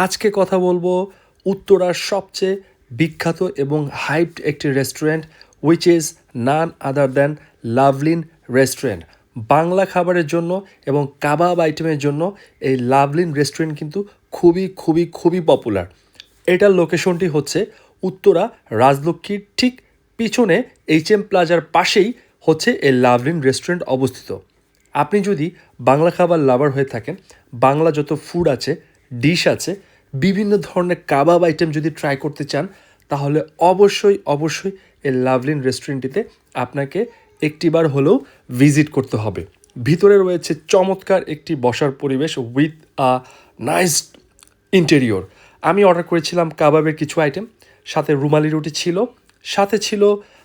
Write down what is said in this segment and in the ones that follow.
আজকে কথা বলবো উত্তরার সবচেয়ে বিখ্যাত এবং হাইপড একটি restaurant which is none other than লাভলিন রেস্টুরেন্ট। বাংলা খাবারের জন্য এবং কাবাব আইটেমের জন্য এই লাভলিন রেস্টুরেন্ট কিন্তু খুবই পপুলার। এটার লোকেশনটি হচ্ছে উত্তরা রাজলক্ষ্মীর ঠিক পিছনে এইচএম প্লাজার পাশেই হচ্ছে এই লাভলিন রেস্টুরেন্ট অবস্থিত। আপনি যদি বাংলা খাবার লাভার হয়ে থাকেন, বাংলা যত ফুড আছে, ডিশ আছে, বিভিন্ন ধরনের কাবাব আইটেম যদি ট্রাই করতে চান, তাহলে অবশ্যই এই লাভলিন রেস্টুরেন্টটিতে আপনাকে একটিবার হলেও ভিজিট করতে হবে। ভিতরে রয়েছে চমৎকার একটি বসার পরিবেশ উইথ আ নাইস ইন্টেরিয়র। আমি অর্ডার করেছিলাম কাবাবের কিছু আইটেম, সাথে রুমালি রুটি ছিল, সাথে ছিল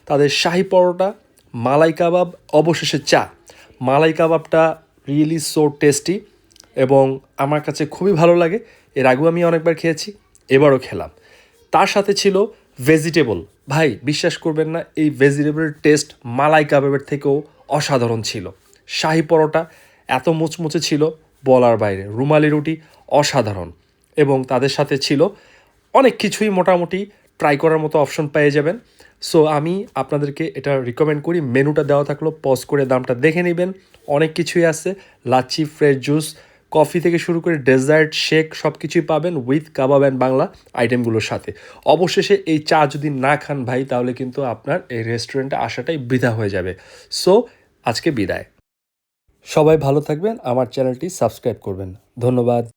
তাদের শাহি পরোটা, মালাই কাবাব, অবশেষে চা। মালাই কাবাবটা রিয়েলি সো টেস্টি এবং আমার কাছে খুবই ভালো লাগে। এর আগেও আমি অনেকবার খেয়েছি, এবারও খেলাম। তার সাথে ছিল ভেজিটেবল। ভাই বিশ্বাস করবেন না, এই ভেজিটেবলের টেস্ট মালাই কাবাবের থেকেও অসাধারণ ছিল। শাহি পরোটা এত মুচমুচে ছিল বলার বাইরে, রুমালি রুটি অসাধারণ, এবং তাদের সাথে ছিল অনেক কিছুই মোটামুটি ট্রাই করার মতো অপশন পেয়ে যাবেন। সো আমি আপনাদেরকে এটা রিকমেন্ড করি। মেনুটা দেওয়া থাকলো, পজ করে দামটা দেখে নেবেন। অনেক কিছুই আছে, লাচ্ছি, ফ্রেশ জুস, কফি থেকে শুরু করে ডেজার্ট, শেক সব কিছুই পাবেন উইথ কাবাব অ্যান্ড বাংলা আইটেমগুলোর সাথে। অবশেষে এই চা যদি না খান ভাই, তাহলে কিন্তু আপনার এই রেস্টুরেন্টে আসাটাই বৃথা হয়ে যাবে। সো আজকে বিদায়। সবাই ভালো থাকবেন, আমার চ্যানেলটি সাবস্ক্রাইব করবেন। ধন্যবাদ।